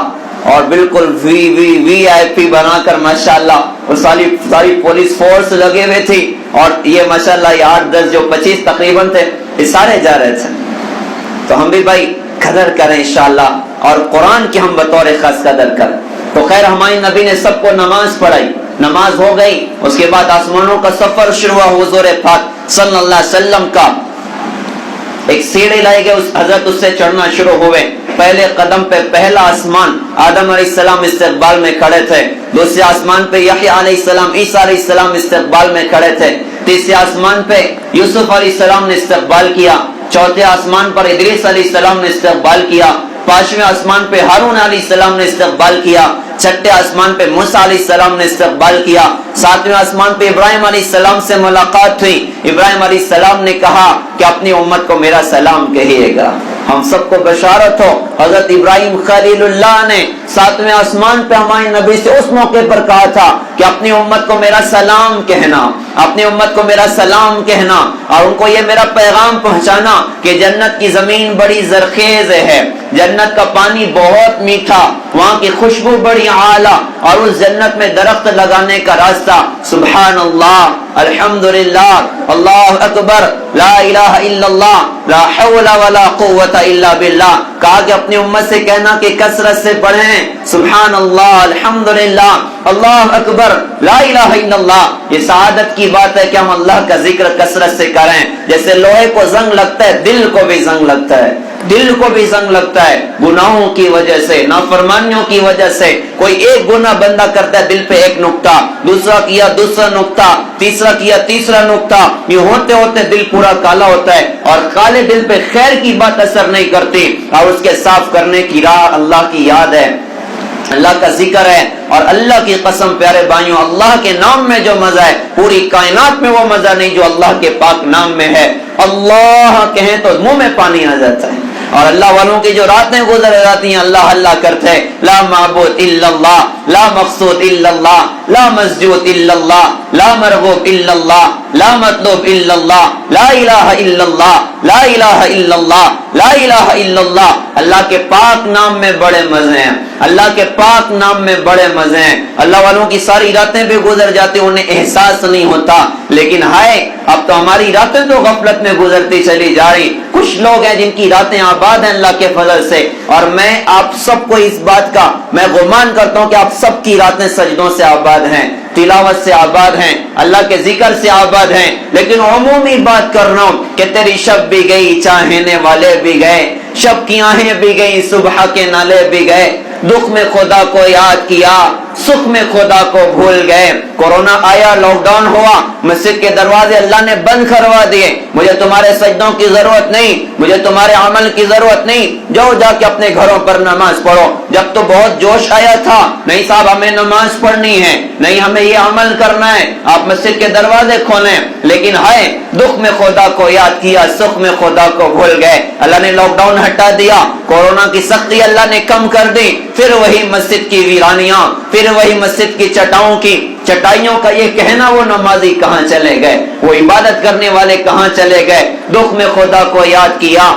Speaker 1: اور بالکل وی آئی پی بنا کر ماشاءاللہ اور ساری پولیس فورس لگے ہوئے تھی، اور یہ ماشاءاللہ یہ 8-10 جو 25 تقریباً تھے، یہ سارے جا رہے تھے۔ تو ہم بھی بھائی قدر کریں انشاءاللہ، اور قرآن کی ہم بطور خاص قدر کریں۔ تو خیر ہمارے نبی نے سب کو نماز پڑھائی، نماز ہو گئی، اس کے بعد آسمانوں کا سفر شروع ہوا۔ حضور پاک صلی اللہ علیہ وسلم کا ایک سیڑھی لائی گئی، حضرت اس سے چڑھنا شروع ہوئے۔ پہلے قدم پہ پہلا آسمان آدم علیہ السلام استقبال میں کھڑے تھے، دوسرے آسمان پہ یحییٰ علیہ السلام، عیسیٰ علیہ السلام استقبال میں کھڑے تھے، تیسرے آسمان پہ یوسف علیہ السلام نے استقبال کیا، چوتھے آسمان پر ادریس علیہ السلام نے استقبال کیا، پانچویں آسمان پہ ہارون علیہ السلام نے استقبال کیا، چھٹے آسمان پہ موسیٰ علیہ السلام نے استقبال کیا، ساتویں آسمان پہ ابراہیم علیہ السلام سے ملاقات ہوئی۔ ابراہیم علیہ السلام نے کہا کہ اپنی امت کو میرا سلام کہیے گا۔ ہم سب کو بشارت ہو، حضرت ابراہیم خلیل اللہ نے 7ویں آسمان پہ ہمارے نبی سے اس موقع پر کہا تھا کہ اپنی امت کو میرا سلام کہنا، اپنی امت کو میرا سلام کہنا، اور ان کو یہ میرا پیغام پہنچانا کہ جنت کی زمین بڑی زرخیز ہے، جنت کا پانی بہت میٹھا، وہاں کی خوشبو بڑی اعلیٰ، اور اس جنت میں درخت لگانے کا راستہ، سبحان اللہ، الحمدللہ، اللہ اکبر، لا الہ الا اللہ، لا حول ولا قوت الا باللہ، کہا کہ اپنی امت سے کہنا کہ کثرت سے پڑھیں سبحان اللہ، الحمدللہ، اللہ اکبر، لا الہ الا اللہ۔ یہ سعادت کی بات ہے کہ ہم اللہ کا ذکر کثرت سے کریں۔ جیسے لوہے کو زنگ لگتا ہے، دل کو بھی زنگ لگتا ہے، دل کو بھی زنگ لگتا ہے، گناہوں کی وجہ سے، نافرمانیوں کی وجہ سے۔ کوئی ایک گناہ بندہ کرتا ہے، دل پہ ایک نقطہ، دوسرا کیا دوسرا نقطہ، تیسرا کیا تیسرا نقطہ، یہ ہوتے ہوتے دل پورا کالا ہوتا ہے، اور کالے دل پہ خیر کی بات اثر نہیں کرتی، اور اس کے صاف کرنے کی راہ اللہ کی یاد ہے، اللہ کا ذکر ہے۔ اور اللہ کی قسم پیارے بھائیوں، اللہ کے نام میں جو مزہ ہے، پوری کائنات میں وہ مزہ نہیں جو اللہ کے پاک نام میں ہے۔ اللہ کہیں تو منہ میں پانی آ جاتا ہے، اور اللہ والوں کی جو راتیں گزر جاتی ہیں اللہ اللہ کرتے ہیں، لا معبود الا اللہ، لا مقصود الا اللہ، لا مسجود الا اللہ، لا مرغوب الا اللہ، لا مطلوب الا اللہ، لا الہ الا اللہ، لا الہ الا اللہ، لا الہ الا اللہ۔ اللہ کے پاک نام میں بڑے مزے ہیں، اللہ کے پاک نام میں بڑے مزے ہیں۔ اللہ والوں کی ساری راتیں بھی گزر جاتی، انہیں احساس نہیں ہوتا، لیکن ہائے اب تو ہماری راتیں تو غفلت میں گزرتی چلی جا رہی۔ کچھ لوگ ہیں جن کی راتیں آباد ہیں اللہ کے فضل سے، اور میں آپ سب کو اس بات کا میں گمان کرتا ہوں کہ آپ سب کی راتیں سجدوں سے آباد ہیں، تلاوت سے آباد ہیں، اللہ کے ذکر سے آباد ہیں۔ لیکن عمومی بات کر رہا ہوں کہ تیری شب بھی گئی، چاہنے والے بھی گئے، شب کی آہیں بھی گئی، صبح کے نالے بھی گئے، دکھ میں خدا کو یاد کیا، سکھ میں خدا کو بھول گئے۔ کورونا آیا، لاک ڈاؤن ہوا، مسجد کے دروازے اللہ نے بند کروا دیے، مجھے تمہارے سجدوں کی ضرورت نہیں، مجھے تمہارے عمل کی ضرورت نہیں، جاؤ جا کے اپنے گھروں پر نماز پڑھو۔ جب تو بہت جوش آیا تھا، نہیں صاحب ہمیں نماز پڑھنی ہے، نہیں ہمیں یہ عمل کرنا ہے، آپ مسجد کے دروازے کھولیں، لیکن ہائے دکھ میں خدا کو یاد کیا، سکھ میں خدا کو بھول گئے۔ اللہ نے لاک ڈاؤن ہٹا دیا، کورونا کی سختی اللہ نے کم کر دی، پھر وہی مسجد کی ویرانیاں، پھر وہی مسجد کی چٹائیوں کا یہ کہنا، وہ نمازی کہاں چلے گئے، وہ عبادت کرنے والے کہاں چلے گئے؟ دکھ میں خدا کو یاد کیا،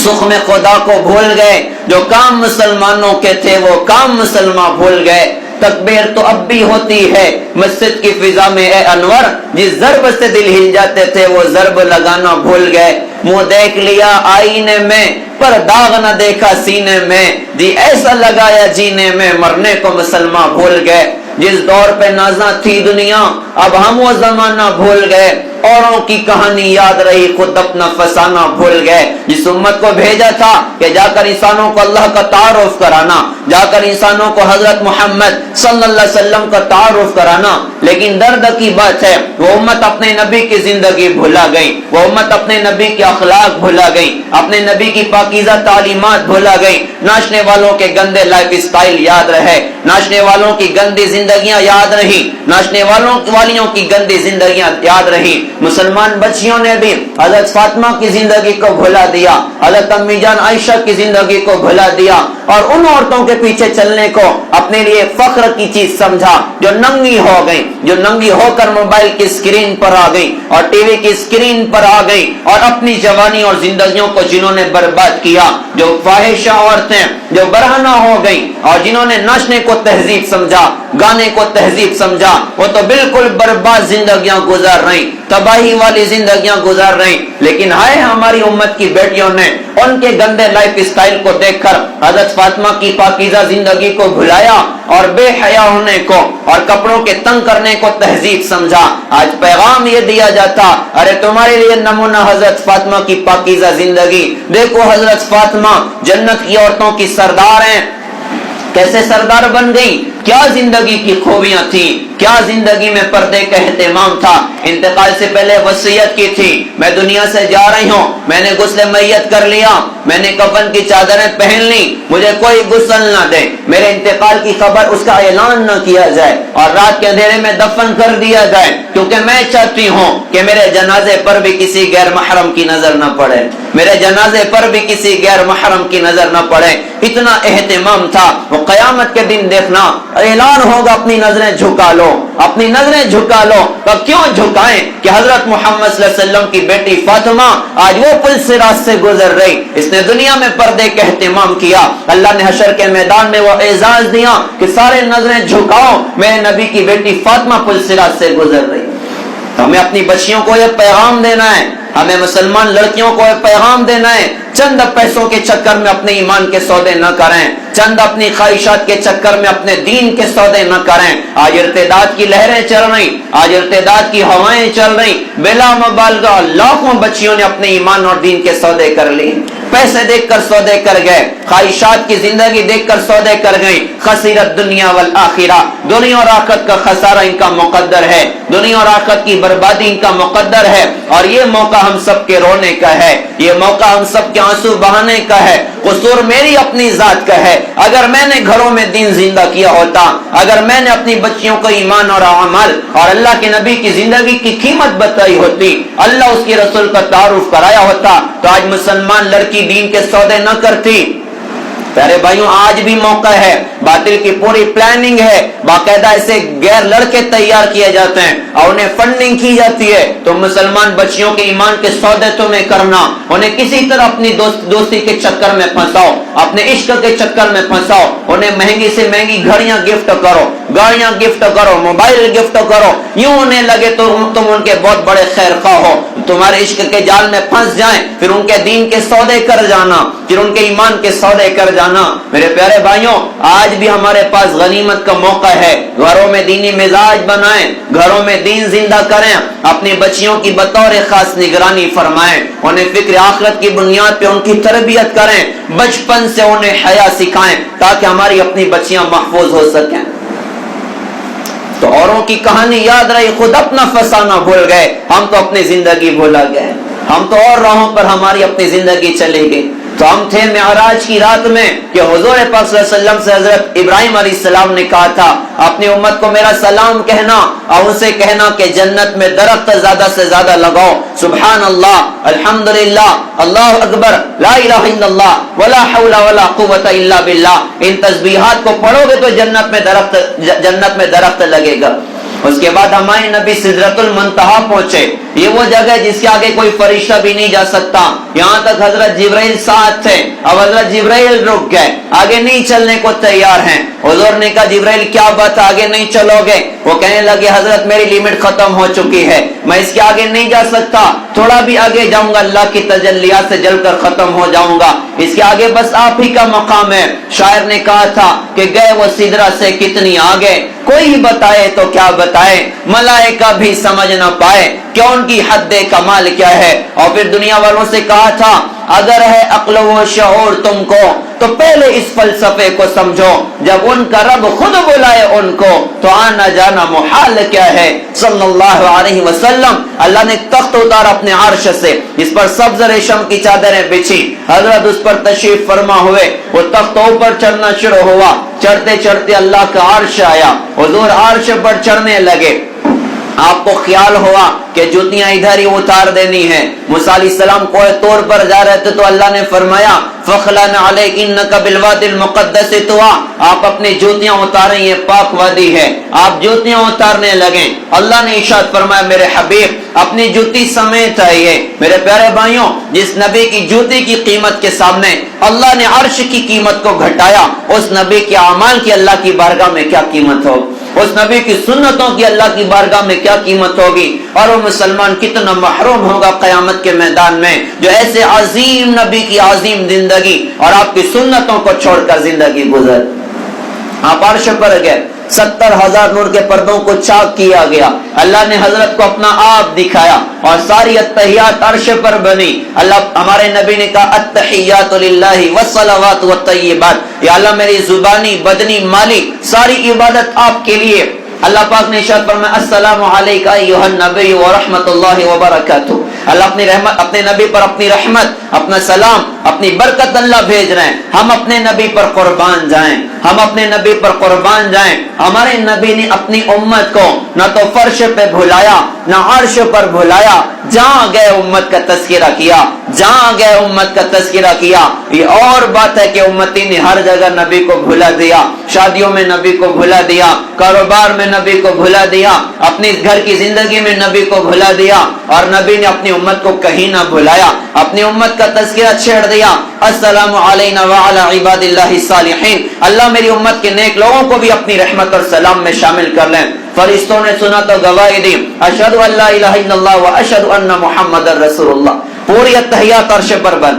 Speaker 1: سکھ میں خدا کو بھول گئے، جو کام مسلمانوں کے تھے وہ کام مسلمان بھول گئے۔ تکبیر تو اب بھی ہوتی ہے مسجد کی فضا میں اے انور، جس ضرب سے دل ہل جاتے تھے وہ ضرب لگانا بھول گئے۔ منہ دیکھ لیا آئینے میں پر داغ نہ دیکھا سینے میں، جی ایسا لگایا جینے میں مرنے کو مسلمان بھول گئے۔ جس دور پہ نازاں تھی دنیا اب ہم وہ زمانہ بھول گئے، اوروں کی کہانی یاد رہی خود اپنا فسانہ بھول گئے۔ جس امت کو بھیجا تھا کہ جا کر انسانوں کو اللہ کا تعارف کرانا، جا کر انسانوں کو حضرت محمد صلی اللہ علیہ وسلم کا تعارف کرانا، لیکن درد کی بات ہے وہ امت اپنے نبی کی زندگی بھلا گئی، وہ امت اپنے نبی کے اخلاق بھلا گئی، اپنے نبی کی پاکیزہ تعلیمات بھلا گئی۔ ناچنے والوں کے گندے لائف سٹائل یاد رہے، ناچنے والوں کی گندی زندگیاں یاد رہی، ناچنے والیوں کی گندی زندگیاں یاد رہی۔ مسلمان بچیوں نے بھی حضرت فاطمہ کی زندگی کو بھلا دیا، حضرت امی جان عائشہ کی زندگی کو بھلا دیا، اور ان عورتوں کے پیچھے چلنے کو اپنے لیے فخر کی چیز سمجھا جو ننگی ہو گئی، جو ننگی ہو کر موبائل کی اسکرین پر آ گئی اور ٹی وی کی اسکرین پر آ گئی، اور اپنی جوانی اور زندگیوں کو جنہوں نے برباد کیا، جو فاحشہ عورتیں جو برہنہ ہو گئی، اور جنہوں نے ناچنے کو تہذیب سمجھا، گانے کو تہذیب سمجھا، وہ تو بالکل برباد زندگیاں گزار رہی، تباہی والی زندگیاں گزار رہی۔ لیکن ہائے ہماری امت کی بیٹیوں نے ان کے گندے لائف سٹائل کو دیکھ کر حضرت فاطمہ کی پاکیزہ زندگی کو بھلایا، اور بے حیا ہونے کو اور کپڑوں کے تنگ کرنے کو تہذیب سمجھا۔ آج پیغام یہ دیا جاتا، ارے تمہارے لیے نمونہ حضرت فاطمہ کی پاکیزہ زندگی، دیکھو حضرت فاطمہ جنت کی عورتوں کی سردار ہیں، کیسے سردار بن گئی، کیا زندگی کی خوبیاں تھیں، کیا زندگی میں پردے کا اہتمام تھا۔ انتقال سے پہلے وصیت کی تھی، میں دنیا سے جا رہی ہوں، میں نے غسل میت کر لیا، میں نے کفن کی چادریں پہن لی، مجھے کوئی غسل نہ دے، میرے انتقال کی خبر اس کا اعلان نہ کیا جائے، اور رات کے اندھیرے میں دفن کر دیا جائے، کیونکہ میں چاہتی ہوں کہ میرے جنازے پر بھی کسی غیر محرم کی نظر نہ پڑے۔ میرے جنازے پر بھی کسی غیر محرم کی نظر نہ پڑے، اتنا اہتمام تھا۔ وہ قیامت کے دن دیکھنا اعلان ہوگا اپنی نظریں جھکا لو، اپنی نظریں جھکا لو۔ تو کیوں جھکائیں کہ حضرت محمد صلی اللہ علیہ وسلم کی بیٹی فاطمہ آج وہ پل صراط سے گزر رہی، اس نے دنیا میں پردے کا اہتمام کیا، اللہ نے حشر کے میدان میں وہ اعزاز دیا کہ سارے نظریں جھکاؤ، میرے نبی کی بیٹی فاطمہ پل صراط سے گزر رہی۔ ہمیں اپنی بچیوں کو یہ پیغام دینا ہے، ہمیں مسلمان لڑکیوں کو یہ پیغام دینا ہے، چند پیسوں کے چکر میں اپنے ایمان کے سودے نہ کریں، چند اپنی خواہشات کے چکر میں اپنے دین کے سودے نہ کریں۔ آج ارتداد کی لہریں چل رہی، آج ارتداد کی ہوائیں چل رہی، بلا مبالغہ لاکھوں بچیوں نے اپنے ایمان اور دین کے سودے کر لی، پیسے دیکھ کر سودے کر گئے، خواہشات کی زندگی دیکھ کر سودے کر گئی۔ خسرت دنیا والآخرہ، دنیا اور آخرت کا خسارہ ان کا مقدر ہے، دنیا اور آخرت کی بربادی ان کا مقدر ہے۔ اور یہ موقع ہم سب کے رونے کا ہے، یہ موقع ہم سب کے آنسو بہانے کا ہے۔ قصور میری اپنی ذات کا ہے، اگر میں نے گھروں میں دین زندہ کیا ہوتا، اگر میں نے اپنی بچیوں کو ایمان اور عمل اور اللہ کے نبی کی زندگی کی قیمت بتائی ہوتی، اللہ اس کے رسول کا تعارف کرایا ہوتا، تو آج مسلمان لڑکی دین کے سودے نہ کرتی۔ پیارے بھائیوں، آج بھی موقع ہے، باطل کی پوری پلاننگ ہے، باقاعدہ ایسے غیر لڑکے تیار کیے جاتے ہیں اور انہیں فنڈنگ کی جاتی ہے۔ تو مسلمان بچیوں کے ایمان کے سودے تمہیں کرنا، انہیں کسی طرح اپنی دوستی کے چکر میں پھنساؤ، اپنے عشق کے چکر میں پھنساؤ، انہیں مہنگی سے مہنگی گھڑیاں گفٹ کرو، گاڑیاں گفٹ کرو، موبائل گفٹ کرو، یوں انہیں لگے تو تم ان کے بہت بڑے خیر خواہ ہو، تمہارے عشق کے جال میں پھنس جائیں، پھر ان کے دین کے سودے کر جانا، پھر ان کے ایمان کے سودے کر جانا۔ میرے پیارے بھائیوں، آج بھی ہمارے پاس غنیمت کا موقع ہے، گھروں میں دینی مزاج بنائیں، گھروں میں دین زندہ کریں، اپنی بچیوں کی بطور خاص نگرانی فرمائیں، انہیں فکر آخرت کی بنیاد پہ ان کی تربیت کریں، بچپن سے انہیں حیا سکھائیں تاکہ ہماری اپنی بچیاں محفوظ ہو سکیں۔ تو اوروں کی کہانی یاد رہی، خود اپنا فسانہ بھول گئے، ہم تو اپنی زندگی بھولا گئے، ہم تو اور راہوں پر ہماری اپنی زندگی چلے گئی۔ تو ہم تھے معراج کی رات میں کہ حضور پاک صلی اللہ علیہ وسلم سے حضرت ابراہیم علیہ السلام نے کہا تھا اپنی امت کو میرا سلام کہنا اور اسے کہنا کہ جنت میں درخت زیادہ سے زیادہ لگاؤ، سبحان اللہ، الحمدللہ، اللہ اکبر، لا الہ الا اللہ، ولا حول ولا قوت الا باللہ، ان تسبیحات کو پڑھو گے تو جنت میں درخت لگے گا۔ اس کے بعد ہمارے نبی سدرۃ المنتہا پہنچے، یہ وہ جگہ ہے جس کے آگے کوئی فرشتہ بھی نہیں جا سکتا، یہاں تک حضرت جبرائیل ساتھ تھے، اب حضرت جبرائیل رک گئے، آگے نہیں چلنے کو تیار ہیں۔ حضور نے کہا جبرائیل کیا بات، آگے نہیں چلو گے؟ وہ کہنے لگے حضرت میری لیمٹ ختم ہو چکی ہے، میں اس کے آگے نہیں جا سکتا، تھوڑا بھی آگے جاؤں گا اللہ کی تجلیات سے جل کر ختم ہو جاؤں گا، اس کے آگے بس آپ ہی کا مقام ہے۔ شاعر نے کہا تھا کہ گئے وہ سدرہ سے کتنی آگے، کوئی بتائے تو کیا بتائے، ملائکہ بھی سمجھ نہ پائے کہ ان کی حد کمال کیا ہے۔ اور پھر دنیا والوں سے کہا تھا اگر ہے عقل و شعور تم کو تو پہلے اس فلسفے کو سمجھو، جب ان کا رب خود بلائے ان کو تو آنا جانا محال کیا ہے۔ صلی اللہ علیہ وسلم، اللہ نے تخت اتارا اپنے عرش سے، جس پر سبز ریشم کی چادریں بچھی، حضرت اس پر تشریف فرما ہوئے، وہ تخت اوپر چڑھنا شروع ہوا، چڑھتے چڑھتے اللہ کا عرش آیا، حضور عرش پر چڑھنے لگے، آپ کو خیال ہوا کہ جوتیاں ادھر ہی اتار دینی ہے۔ موسیٰ علیہ السلام کوہ طور پر جا رہے تھے تو اللہ نے فرمایا فَخْلَعْ عَلَيْكَ إِنَّكَ بِالْوَادِ الْمُقَدَّسِ طُوًى، آپ اپنی جوتیاں اتاریں، یہ پاک وادی ہے، آپ جوتیاں اتارنے لگیں۔ اللہ نے ارشاد فرمایا میرے حبیب اپنی جوتی سمیت آئیے۔ میرے پیارے بھائیوں، جس نبی کی جوتی کی قیمت کے سامنے اللہ نے عرش کی قیمت کو گھٹایا، اس نبی کے اعمال کی اللہ کی بارگاہ میں کیا قیمت ہو، اس نبی کی سنتوں کی اللہ کی بارگاہ میں کیا قیمت ہوگی، اور وہ مسلمان کتنا محروم ہوگا قیامت کے میدان میں جو ایسے عظیم نبی کی عظیم زندگی اور آپ کی سنتوں کو چھوڑ کر زندگی گزر۔ آپ عرش پر گئے، 70,000 نور کے پردوں کو چاک کیا گیا، اللہ نے حضرت کو اپنا آپ دکھایا اور ساری اتحیات عرش پر بنی۔ اللہ ہمارے نبی نے کہا التحیات للہ والصلوات والطیبات، یا اللہ میری زبانی بدنی مالی ساری عبادت آپ کے لیے۔ اللہ پاک نے ارشاد فرمایا السلام علیکہ ایھا النبی ورحمۃ اللہ وبرکاتہ، اللہ اپنی رحمت اپنے نبی پر اپنی رحمت اپنا سلام اپنی برکت اللہ بھیج رہے ہیں. ہم اپنے نبی پر قربان جائیں, ہم اپنے نبی پر قربان جائیں. ہمارے نبی نے اپنی امت کو نہ تو فرش پہ بھلایا نہ عرش پر بھلایا, جہاں گئے امت کا تذکرہ کیا, جہاں گئے امت کا تذکرہ کیا. یہ اور بات ہے کہ امتی نے ہر جگہ نبی کو بھلا دیا, شادیوں میں نبی کو بھلا دیا, کاروبار میں نبی کو بھلا دیا, اپنی گھر کی زندگی میں نبی کو بھلا دیا, اور نبی نے اپنی امت کو کہیں نہ بھلایا, اپنی امت کا تذکرہ چھیڑ دیا. السلام علینا وعلی عباد اللہ الصالحین, اللہ میری امت کے نیک لوگوں کو بھی اپنی رحمت اور سلام میں شامل کر لیں. فرشتوں نے سنا تو گواہی دی, اشہد ان لا الہ الا اللہ واشہد ان محمد رسول اللہ. پوری التحیات عرش پر بند.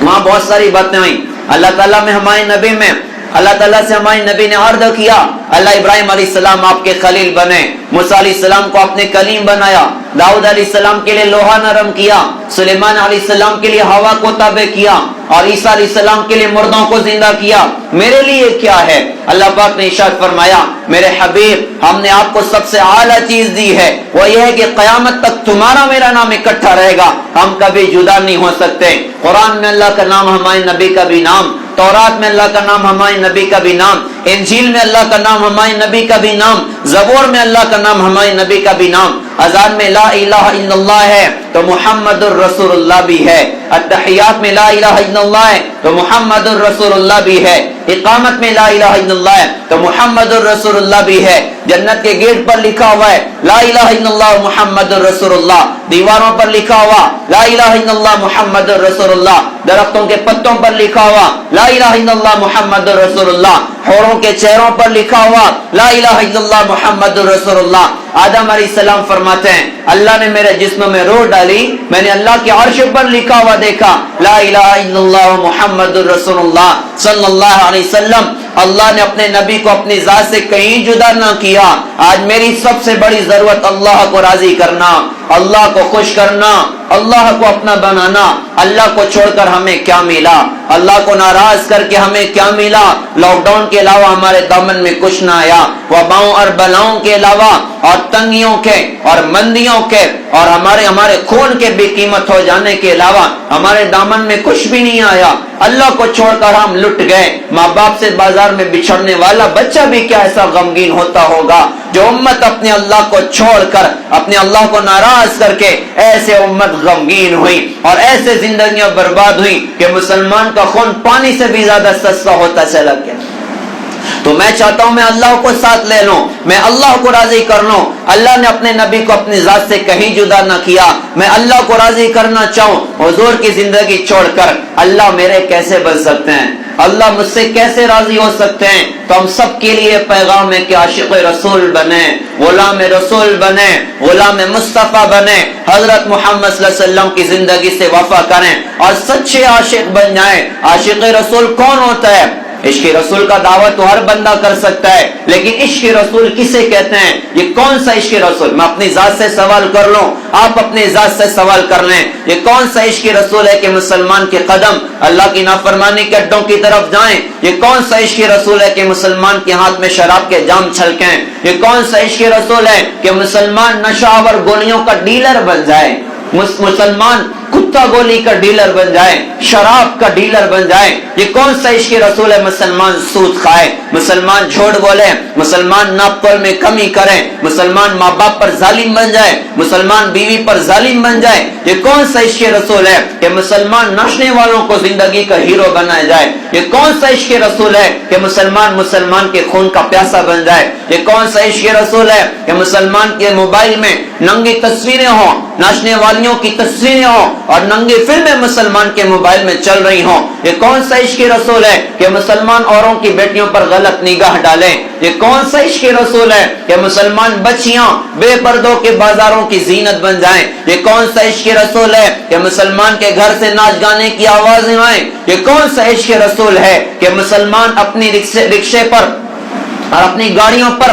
Speaker 1: وہاں بہت ساری باتیں ہوئی. اللہ تعالیٰ میں ہمارے نبی میں اللہ تعالیٰ سے ہمارے نبی نے عرض کیا, اللہ ابراہیم علیہ السلام آپ کے خلیل بنے, موسیٰ علیہ السلام کو اپنے کلیم بنایا, داؤد علیہ السلام کے لیے لوہا نرم کیا, سلیمان علیہ السلام کے لیے ہوا کو تابع کیا, اور عیسیٰ علیہ السلام کے لیے مردوں کو زندہ کیا. میرے لیے کیا ہے؟ اللہ پاک نے ارشاد فرمایا, میرے حبیب ہم نے آپ کو سب سے اعلیٰ چیز دی ہے, وہ یہ ہے کہ قیامت تک تمہارا میرا نام اکٹھا رہے گا, ہم کبھی جدا نہیں ہو سکتے. قرآن میں اللہ کا نام, ہمارے نبی کا بھی نام, تورات میں اللہ کا نام, ہمارے نبی کا بھی نام, انجیل میں اللہ کا نام, ہمارے نبی کا بھی نام, زبور میں اللہ کا نام, ہمارے نبی کا بھی نام, اذان میں لا الہ الا اللہ ہے تو محمد الرسول اللہ بھی ہے, التحیات میں لا الہ الا اللہ ہے تو محمد الرسول اللہ بھی ہے, اقامت میں لا الہ الا اللہ ہے تو محمد الرسول اللہ بھی ہے. جنت کے گیٹ پر لکھا ہوا ہے لا الہ الا اللہ محمد الرسول اللہ, دیواروں پر لکھا ہوا لا الہ الا اللہ محمد الرسول اللہ, درختوں کے پتوں پر لکھا ہوا لا الہ الا اللہ محمد الرسول اللہ, حوروں کے چہروں پر لکھا ہوا لا الہ الا اللہ محمد الرسول اللہ. آدم علیہ السلام فرماتے ہیں, اللہ نے میرے جسم میں روح ڈالی, میں نے اللہ کے عرش پر لکھا ہوا دیکھا لا الہ الا اللہ محمد الرسول اللہ صلی اللہ علیہ وسلم. اللہ نے اپنے نبی کو اپنی ذات سے کہیں جدا نہ کیا. آج میری سب سے بڑی ضرورت اللہ کو راضی کرنا, اللہ کو خوش کرنا, اللہ کو اپنا بنانا. اللہ کو چھوڑ کر ہمیں کیا ملا, اللہ کو ناراض کر کے ہمیں کیا ملا؟ لاک ڈاؤن کے علاوہ ہمارے دامن میں کچھ نہ آیا, وباؤں اور بلاؤں کے علاوہ, اور تنگیوں کے اور مندیوں کے اور ہمارے خون کے بے قیمت ہو جانے کے علاوہ ہمارے دامن میں کچھ بھی نہیں آیا. اللہ کو چھوڑ کر ہم لٹ گئے. ماں باپ سے بازار میں بچھڑنے والا بچہ بھی کیا ایسا غمگین ہوتا ہوگا جو امت اپنے اللہ کو چھوڑ کر, اپنے اللہ کو ناراض کر کے ایسے امت غمگین ہوئی اور ایسے زندگیاں برباد ہوئی کہ مسلمان کا خون پانی سے بھی زیادہ سستا ہوتا چلا گیا. تو میں چاہتا ہوں میں اللہ کو ساتھ لے لوں, میں اللہ کو راضی کر لوں. اللہ نے اپنے نبی کو اپنی ذات سے کہیں جدا نہ کیا. میں اللہ کو راضی کرنا چاہوں, حضور کی زندگی چھوڑ کر اللہ میرے کیسے بن سکتے ہیں, اللہ مجھ سے کیسے راضی ہو سکتے ہیں؟ تو ہم سب کے لیے پیغام ہے کہ عاشق رسول بنے, غلام رسول بنے, غلام مصطفیٰ بنے, حضرت محمد صلی اللہ علیہ وسلم کی زندگی سے وفا کریں اور سچے عاشق بن جائیں. عاشق رسول کون ہوتا ہے؟ عشق رسول کا دعوت تو ہر بندہ کر سکتا ہے, لیکن عشق رسول کسے کہتے ہیں؟ یہ کون سا عشق رسول؟ میں اپنی ذات سے سوال کر لوں, آپ اپنی ذات سے سوال کر لیں. یہ کون سا عشق رسول ہے کہ مسلمان کے قدم اللہ کی نافرمانی کے اڈوں کی طرف جائیں؟ یہ کون سا عشق رسول ہے کہ مسلمان کے ہاتھ میں شراب کے جام چھلکیں؟ یہ کون سا عشق رسول ہے کہ مسلمان نشہ آور گولیوں کا ڈیلر بن جائے, مسلمان کتا گولی کا ڈیلر بن جائے, شراب کا ڈیلر بن جائے؟ یہ کون سا عشق رسول ہے؟ مسلمان سود کھائے, مسلمان جھوٹ بولے, مسلمان ناپتول میں کمی کرے, مسلمان ماں باپ پر ظالم بن جائے, مسلمان بیوی پر ظالم بن جائے؟ یہ کون سا عشق رسول ہے کہ مسلمان ناچنے والوں کو زندگی کا ہیرو بنایا جائے؟ یہ کون سا عشق رسول ہے کہ مسلمان کے خون کا پیاسا بن جائے؟ یہ کون سا عشق رسول ہے کہ مسلمان کے موبائل میں ننگی تصویریں ہوں, ناچنے والیوں کی تصویریں ہوں اور ننگی فلمیں مسلمان کے موبائل میں چل رہی ہوں؟ یہ کون سا عشق رسول ہے کہ مسلمان اوروں کی بیٹیوں پر غلط نگاہ ڈالیں؟ یہ کون سا عشق رسول ہے کہ مسلمان بچیاں بے پردوں کے بازاروں کی زینت بن جائیں؟ یہ کون سا عشق رسول ہے کہ مسلمان کے گھر سے ناچ گانے کی آوازیں آئیں؟ یہ کون سا عشق رسول ہے کہ مسلمان اپنی رکشے پر اور اپنی گاڑیوں پر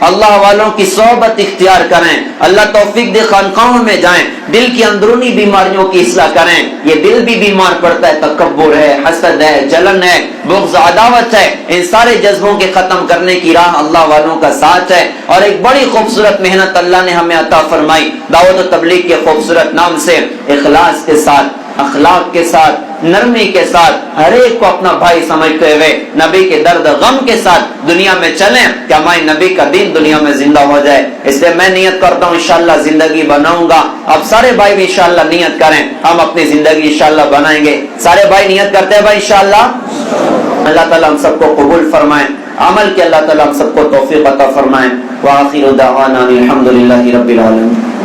Speaker 1: اللہ والوں کی صحبت اختیار کریں، اللہ توفیق دے خانقاہوں میں جائیں، دل کی اندرونی بیماریوں کی اصلاح کریں۔ یہ دل بھی بیمار پڑتا ہے، تکبر ہے، حسد ہے، جلن ہے، بغض، عداوت ہے، ان سارے جذبوں کے ختم کرنے کی راہ اللہ والوں کا ساتھ ہے۔ اور ایک بڑی خوبصورت محنت اللہ نے ہمیں عطا فرمائی دعوت و تبلیغ کے خوبصورت نام سے، اخلاص کے ساتھ، اخلاق کے ساتھ، نرمی کے ساتھ، ہر ایک کو اپنا بھائی سمجھتے ہوئے نبی کے درد غم کے ساتھ دنیا میں چلیں کہ ہمارے نبی کا دین دنیا میں زندہ ہو جائے۔ اس لیے میں نیت کرتا ہوں انشاءاللہ زندگی بناؤں گا، اب سارے بھائی بھی انشاءاللہ نیت کریں، ہم اپنی زندگی انشاءاللہ بنائیں گے۔ سارے بھائی نیت کرتے ہیں بھائی انشاءاللہ؟ اللہ تعالیٰ ہم سب کو قبول فرمائیں، عمل کے اللہ تعالیٰ ہم سب کو توفیق عطا فرمائیں۔ وآخر دعوانا الحمدللہ رب العالمین۔